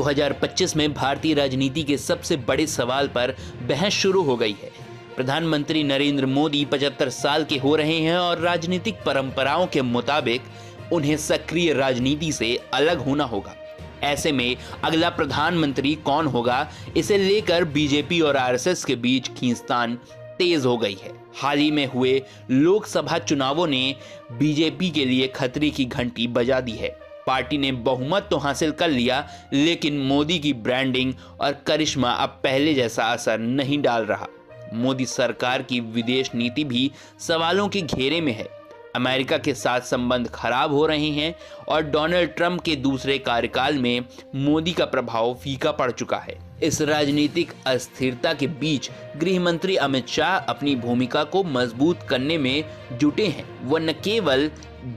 2025 में भारतीय राजनीति के सबसे बड़े सवाल पर बहस शुरू हो गई है। प्रधानमंत्री नरेंद्र मोदी 75 साल के हो रहे हैं और राजनीतिक परंपराओं के मुताबिक उन्हें सक्रिय राजनीति से अलग होना होगा। ऐसे में अगला प्रधानमंत्री कौन होगा, इसे लेकर बीजेपी और आरएसएस के बीच खींचतान तेज हो गई है। हाल ही में हुए लोकसभा चुनावों ने बीजेपी के लिए खतरे की घंटी बजा दी है। पार्टी ने बहुमत तो हासिल कर लिया, लेकिन मोदी की ब्रांडिंग और करिश्मा अब पहले जैसा असर नहीं डाल रहा। मोदी सरकार की विदेश नीति भी सवालों के घेरे में है। अमेरिका के साथ संबंध खराब हो रहे हैं और डोनाल्ड ट्रंप के दूसरे कार्यकाल में मोदी का प्रभाव फीका पड़ चुका है। इस राजनीतिक अस्थिरता के बीच गृह मंत्री अमित शाह अपनी भूमिका को मजबूत करने में जुटे हैं। वह न केवल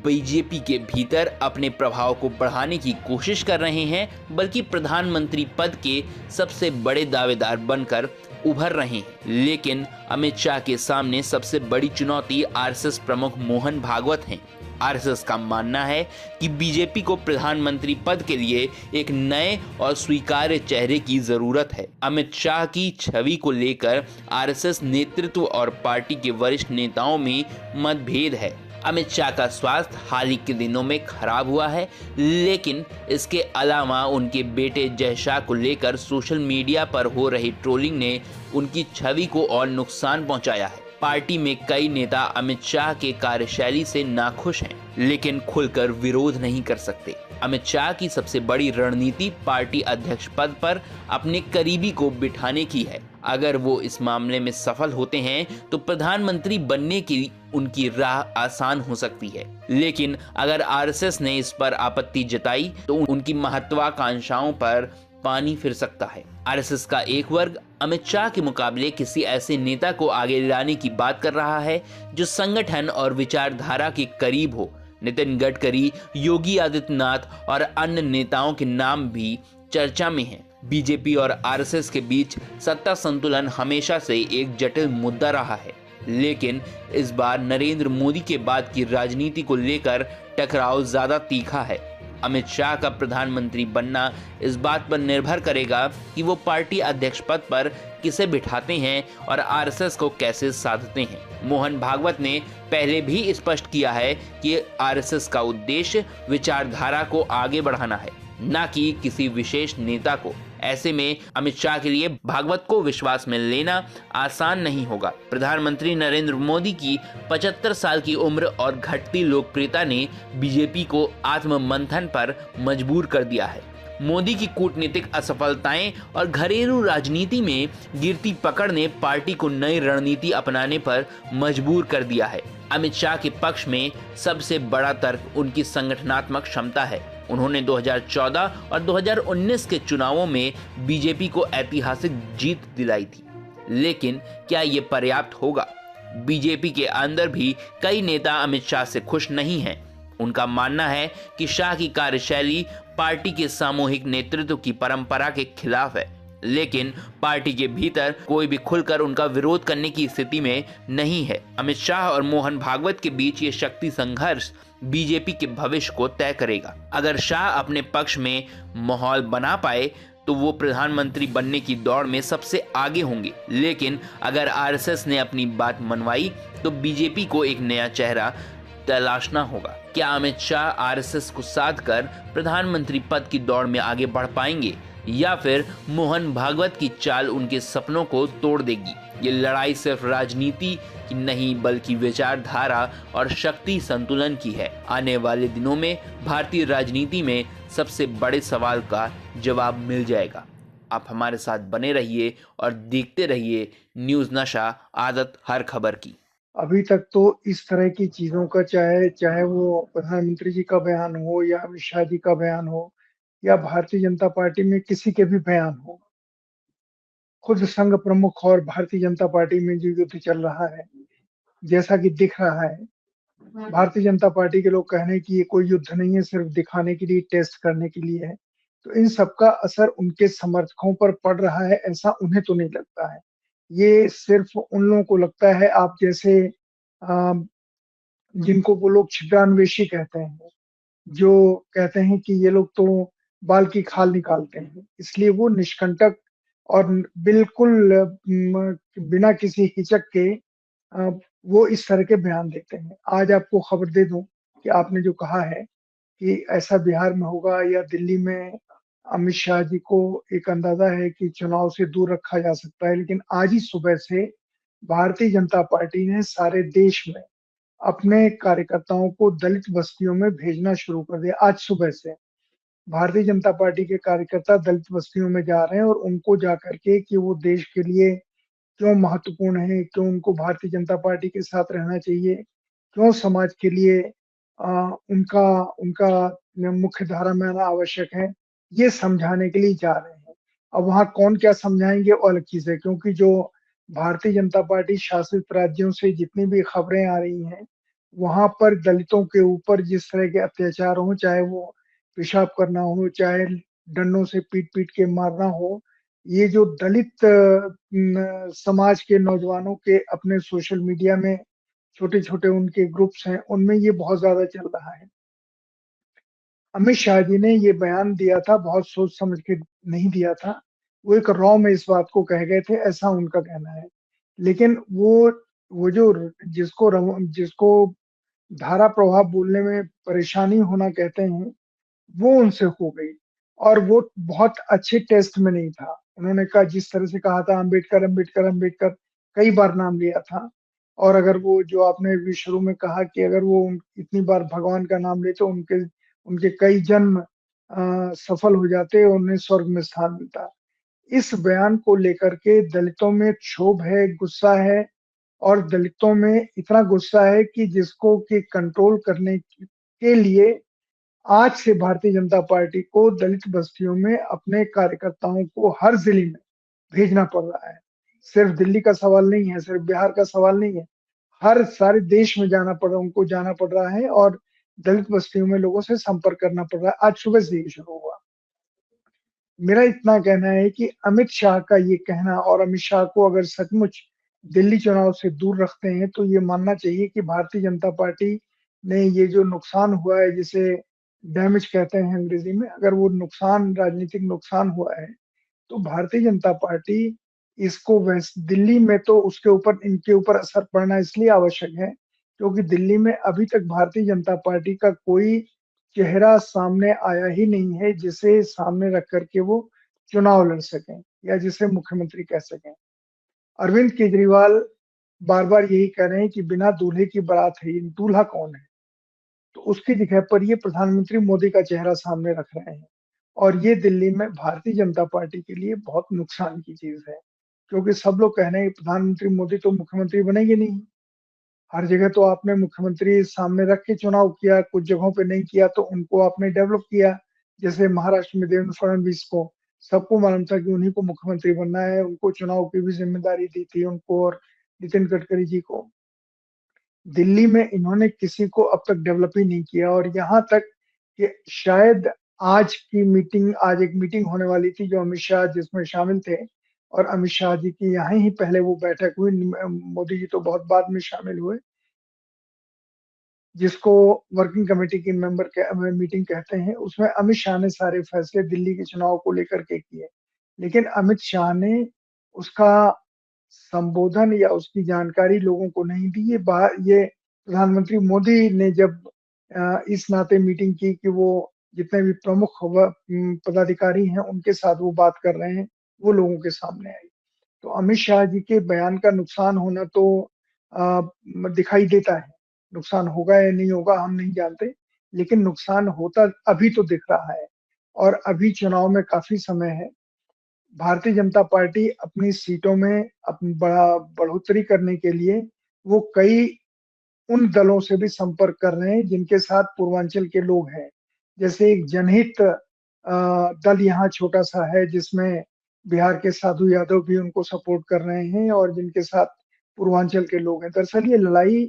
बीजेपी के भीतर अपने प्रभाव को बढ़ाने की कोशिश कर रहे हैं, बल्कि प्रधानमंत्री पद के सबसे बड़े दावेदार बनकर उभर रहे हैं। लेकिन अमित शाह के सामने सबसे बड़ी चुनौती आरएसएस प्रमुख मोहन भागवत हैं। आरएसएस का मानना है कि बीजेपी को प्रधानमंत्री पद के लिए एक नए और स्वीकार्य चेहरे की जरूरत है। अमित शाह की छवि को लेकर आरएसएस नेतृत्व और पार्टी के वरिष्ठ नेताओं में मतभेद है। अमित शाह का स्वास्थ्य हाल ही के दिनों में खराब हुआ है, लेकिन इसके अलावा उनके बेटे जय शाह को लेकर सोशल मीडिया पर हो रही ट्रोलिंग ने उनकी छवि को और नुकसान पहुंचाया है। पार्टी में कई नेता अमित शाह के कार्यशैली से नाखुश हैं, लेकिन खुलकर विरोध नहीं कर सकते। अमित शाह की सबसे बड़ी रणनीति पार्टी अध्यक्ष पद पर अपने करीबी को बिठाने की है। अगर वो इस मामले में सफल होते हैं तो प्रधानमंत्री बनने की उनकी राह आसान हो सकती है। लेकिन अगर आरएसएस ने इस पर आपत्ति जताई तो उनकी महत्वाकांक्षाओं पर पानी फिर सकता है। आरएसएस का एक वर्ग अमित शाह के मुकाबले किसी ऐसे नेता को आगे लाने की बात कर रहा है जो संगठन और विचारधारा के करीब हो। नितिन गडकरी, योगी आदित्यनाथ और अन्य नेताओं के नाम भी चर्चा में हैं। बीजेपी और आरएसएस के बीच सत्ता संतुलन हमेशा से एक जटिल मुद्दा रहा है, लेकिन इस बार नरेंद्र मोदी के बाद की राजनीति को लेकर टकराव ज्यादा तीखा है। अमित शाह का प्रधानमंत्री बनना इस बात पर निर्भर करेगा कि वो पार्टी अध्यक्ष पद पर किसे बिठाते हैं और आरएसएस को कैसे साधते हैं। मोहन भागवत ने पहले भी स्पष्ट किया है कि आरएसएस का उद्देश्य विचारधारा को आगे बढ़ाना है, न कि किसी विशेष नेता को। ऐसे में अमित शाह के लिए भागवत को विश्वास में लेना आसान नहीं होगा। प्रधानमंत्री नरेंद्र मोदी की 75 साल की उम्र और घटती लोकप्रियता ने बीजेपी को आत्ममंथन पर मजबूर कर दिया है। मोदी की कूटनीतिक असफलताएं और घरेलू राजनीति में गिरती पकड़ ने पार्टी को नई रणनीति अपनाने पर मजबूर कर दिया है। अमित शाह के पक्ष में सबसे बड़ा तर्क उनकी संगठनात्मक क्षमता है। उन्होंने 2014 और 2019 के चुनावों में बीजेपी को ऐतिहासिक जीत दिलाई थी, लेकिन क्या ये पर्याप्त होगा? बीजेपी के अंदर भी कई नेता अमित शाह से खुश नहीं हैं। उनका मानना है कि शाह की कार्यशैली पार्टी के सामूहिक नेतृत्व की परंपरा के खिलाफ है, लेकिन पार्टी के भीतर कोई भी खुलकर उनका विरोध करने की स्थिति में नहीं है। अमित शाह और मोहन भागवत के बीच ये शक्ति संघर्ष बीजेपी के भविष्य को तय करेगा। अगर शाह अपने पक्ष में माहौल बना पाए तो वो प्रधानमंत्री बनने की दौड़ में सबसे आगे होंगे, लेकिन अगर आरएसएस ने अपनी बात मनवाई तो बीजेपी को एक नया चेहरा तलाशना होगा। क्या अमित शाह आरएसएस को साध कर प्रधानमंत्री पद की दौड़ में आगे बढ़ पाएंगे, या फिर मोहन भागवत की चाल उनके सपनों को तोड़ देगी? ये लड़ाई सिर्फ राजनीति की नहीं, बल्कि विचारधारा और शक्ति संतुलन की है। आने वाले दिनों में भारतीय राजनीति में सबसे बड़े सवाल का जवाब मिल जाएगा। आप हमारे साथ बने रहिए और देखते रहिए न्यूज़ नशा, आदत हर खबर की। अभी तक तो इस तरह की चीजों का चाहे वो प्रधानमंत्री जी का बयान हो या अमित शाह जी का बयान हो या भारतीय जनता पार्टी में किसी के भी बयान हो, खुद संघ प्रमुख और भारतीय जनता पार्टी में जो युद्ध चल रहा है, जैसा कि दिख रहा है, भारतीय जनता पार्टी के लोग कह रहे हैं कि ये कोई युद्ध नहीं है, सिर्फ दिखाने के लिए, टेस्ट करने के लिए है। तो इन सबका असर उनके समर्थकों पर पड़ रहा है, ऐसा उन्हें तो नहीं लगता है। ये सिर्फ उन लोगों को लगता है, आप जैसे जिनको वो लोग छिद्रान्वेषी कहते हैं, जो कहते हैं कि ये लोग तो बाल की खाल निकालते हैं। इसलिए वो निष्कंटक और बिल्कुल बिना किसी हिचक के वो इस तरह के बयान देते हैं। आज आपको खबर दे दूँ कि आपने जो कहा है कि ऐसा बिहार में होगा या दिल्ली में अमित शाह जी को एक अंदाजा है कि चुनाव से दूर रखा जा सकता है। लेकिन आज ही सुबह से भारतीय जनता पार्टी ने सारे देश में अपने कार्यकर्ताओं को दलित बस्तियों में भेजना शुरू कर दिया। आज सुबह से भारतीय जनता पार्टी के कार्यकर्ता दलित बस्तियों में जा रहे हैं और उनको जाकर के कि वो देश के लिए क्यों महत्वपूर्ण है, क्यों उनको भारतीय जनता पार्टी के साथ रहना चाहिए, क्यों समाज के लिए उनका उनका मुख्य धारा में आना आवश्यक है, ये समझाने के लिए जा रहे हैं। अब वहाँ कौन क्या समझाएँगे वो अलग चीज़ है, क्योंकि जो भारतीय जनता पार्टी शासित राज्यों से जितनी भी खबरें आ रही हैं, वहाँ पर दलितों के ऊपर जिस तरह के अत्याचार हों, चाहे वो पेशाब करना हो, चाहे डंडों से पीट-पीट के मारना हो, ये जो दलित समाज के नौजवानों के अपने सोशल मीडिया में छोटे-छोटे उनके ग्रुप्स हैं, उनमें ये बहुत ज़्यादा चल रहा है। अमित शाह जी ने ये बयान दिया था, बहुत सोच समझ के नहीं दिया था। वो एक रॉ में इस बात को कह गए थे, ऐसा उनका कहना है। लेकिन वो जो जिसको धारा प्रवाह बोलने में परेशानी होना कहते हैं, वो उनसे हो गई और वो बहुत अच्छे टेस्ट में नहीं था। उन्होंने कहा जिस तरह से कहा था अम्बेडकर, अम्बेडकर, अम्बेडकर कई बार नाम लिया था और अगर वो जो आपने अभी शुरू में कहा कि अगर वो इतनी बार भगवान का नाम लेते उनके उनके कई जन्म सफल हो जाते, उन्हें स्वर्ग में स्थान मिलता। इस बयान को लेकर के दलितों में क्षोभ है, गुस्सा है और दलितों में इतना गुस्सा है कि जिसको कि कंट्रोल करने के लिए आज से भारतीय जनता पार्टी को दलित बस्तियों में अपने कार्यकर्ताओं को हर जिले में भेजना पड़ रहा है। सिर्फ दिल्ली का सवाल नहीं है, सिर्फ बिहार का सवाल नहीं है। हर सारे देश में उनको जाना पड़ रहा है और दलित बस्तियों में लोगों से संपर्क करना पड़ रहा है। आज सुबह से ये शुरू हुआ। मेरा इतना कहना है कि अमित शाह का ये कहना और अमित शाह को अगर सचमुच दिल्ली चुनाव से दूर रखते हैं, तो ये मानना चाहिए कि भारतीय जनता पार्टी ने ये जो नुकसान हुआ है, जिसे डैमेज कहते हैं अंग्रेजी में, अगर वो नुकसान राजनीतिक नुकसान हुआ है, तो भारतीय जनता पार्टी इसको दिल्ली में तो उसके ऊपर इनके ऊपर असर पड़ना इसलिए आवश्यक है, क्योंकि दिल्ली में अभी तक भारतीय जनता पार्टी का कोई चेहरा सामने आया ही नहीं है, जिसे सामने रख कर के वो चुनाव लड़ सकें या जिसे मुख्यमंत्री कह सकें। अरविंद केजरीवाल बार-बार यही कह रहे हैं कि बिना दूल्हे की बारात है, ये दूल्हा कौन है? तो उसकी जगह पर ये प्रधानमंत्री मोदी का चेहरा सामने रख रहे हैं और ये दिल्ली में भारतीय जनता पार्टी के लिए बहुत नुकसान की चीज़ है, क्योंकि सब लोग कह रहे हैं कि प्रधानमंत्री मोदी तो मुख्यमंत्री बनेंगे नहीं। हर जगह तो आपने मुख्यमंत्री सामने रख के चुनाव किया, कुछ जगहों पे नहीं किया तो उनको आपने डेवलप किया। जैसे महाराष्ट्र में देवेंद्र फडणवीस को सबको मालूम था कि उन्हीं को मुख्यमंत्री बनना है, उनको चुनाव की भी ज़िम्मेदारी दी थी उनको और नितिन गडकरी जी को। दिल्ली में इन्होंने किसी को अब तक डेवलप ही नहीं किया और यहाँ तक कि शायद आज एक मीटिंग होने वाली थी जो अमित शाह जिसमें शामिल थे और अमित शाह जी की यहाँ ही पहले वो बैठक हुई। मोदी जी तो बहुत बाद में शामिल हुए, जिसको वर्किंग कमेटी की मीटिंग कहते हैं। उसमें अमित शाह ने सारे फैसले दिल्ली के चुनाव को लेकर के किए। लेकिन अमित शाह ने उसका संबोधन या उसकी जानकारी लोगों को नहीं दी। ये प्रधानमंत्री मोदी ने जब इस नाते मीटिंग की कि वो जितने भी प्रमुख पदाधिकारी हैं उनके साथ वो बात कर रहे हैं, वो लोगों के सामने आई। तो अमित शाह जी के बयान का नुकसान होना तो दिखाई देता है। नुकसान होगा या नहीं होगा हम नहीं जानते, लेकिन नुकसान होता अभी तो दिख रहा है और अभी चुनाव में काफ़ी समय है। भारतीय जनता पार्टी अपनी सीटों में बढ़ोतरी करने के लिए वो कई उन दलों से भी संपर्क कर रहे हैं जिनके साथ पूर्वांचल के लोग हैं। जैसे एक जनहित दल यहाँ छोटा-सा है जिसमें बिहार के साधु यादव भी उनको सपोर्ट कर रहे हैं और जिनके साथ पूर्वांचल के लोग हैं। दरअसल ये लड़ाई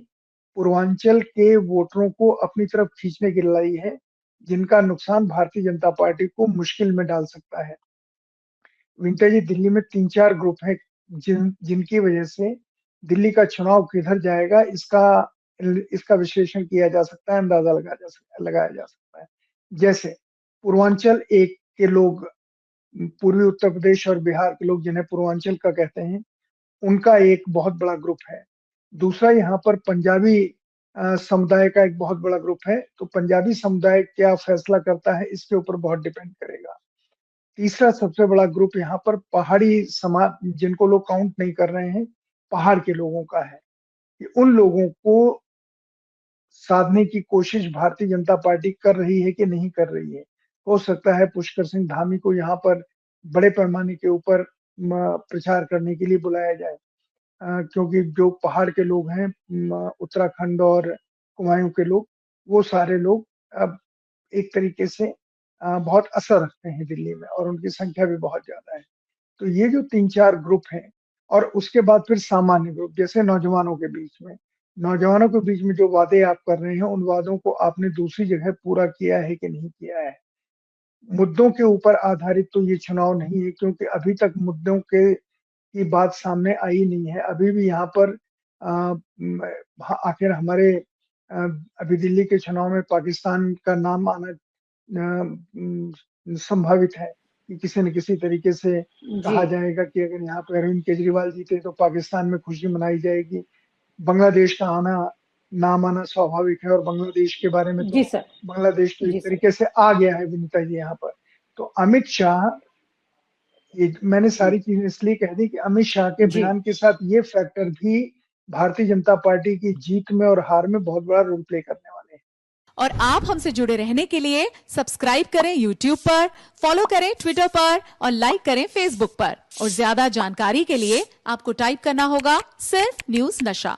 पूर्वांचल के वोटरों को अपनी तरफ खींचने की लड़ाई है, जिनका नुकसान भारतीय जनता पार्टी को मुश्किल में डाल सकता है। विंटर जी दिल्ली में 3-4 ग्रुप हैं जिनकी वजह से दिल्ली का चुनाव किधर जाएगा इसका विश्लेषण किया जा सकता है, अंदाज़ा लगाया जा सकता है। जैसे पूर्वांचल एक के लोग, पूर्वी उत्तर प्रदेश और बिहार के लोग जिन्हें पूर्वांचल का कहते हैं, उनका एक बहुत बड़ा ग्रुप है। दूसरा यहाँ पर पंजाबी समुदाय का एक बहुत बड़ा ग्रुप है, तो पंजाबी समुदाय क्या फैसला करता है इसके ऊपर बहुत डिपेंड करेगा। तीसरा सबसे बड़ा ग्रुप यहाँ पर पहाड़ी समाज, जिनको लोग काउंट नहीं कर रहे हैं, पहाड़ के लोगों का है। कि उन लोगों को साधने की कोशिश भारतीय जनता पार्टी कर रही है कि नहीं कर रही है। हो सकता है पुष्कर सिंह धामी को यहाँ पर बड़े पैमाने के ऊपर प्रचार करने के लिए बुलाया जाए, क्योंकि जो पहाड़ के लोग हैं, उत्तराखंड और कुमायूं के लोग, वो सारे लोग अब एक तरीके से बहुत असर रखते हैं दिल्ली में और उनकी संख्या भी बहुत ज्यादा है। तो ये जो 3-4 ग्रुप हैं और उसके बाद फिर सामान्य ग्रुप, जैसे नौजवानों के बीच में, नौजवानों के बीच में जो वादे आप कर रहे हैं, उन वादों को आपने दूसरी जगह पूरा किया है कि नहीं किया है। मुद्दों के ऊपर आधारित तो ये चुनाव नहीं है, क्योंकि अभी तक मुद्दों के की बात सामने आई नहीं है। अभी भी यहाँ पर आखिर हमारे अभी दिल्ली के चुनाव में पाकिस्तान का नाम आना संभावित है कि किसी न किसी तरीके से जी। कहा जाएगा कि अगर यहाँ पे अरविंद केजरीवाल जीते तो पाकिस्तान में खुशी मनाई जाएगी। बांग्लादेश का नाम आना स्वाभाविक है और बांग्लादेश के बारे में जी तो सर। बांग्लादेश तो जी एक सर। तरीके से आ गया है विनीता जी यहाँ पर। तो अमित शाह, ये मैंने सारी चीजें इसलिए कह दी कि अमित शाह के जी। बयान के साथ ये फैक्टर भी भारतीय जनता पार्टी की जीत में और हार में बहुत बड़ा रोल प्ले करने वाले हैं। और आप हमसे जुड़े रहने के लिए सब्सक्राइब करें YouTube पर, फॉलो करें Twitter पर और लाइक करें Facebook पर। और ज्यादा जानकारी के लिए आपको टाइप करना होगा सिर्फ न्यूज नशा।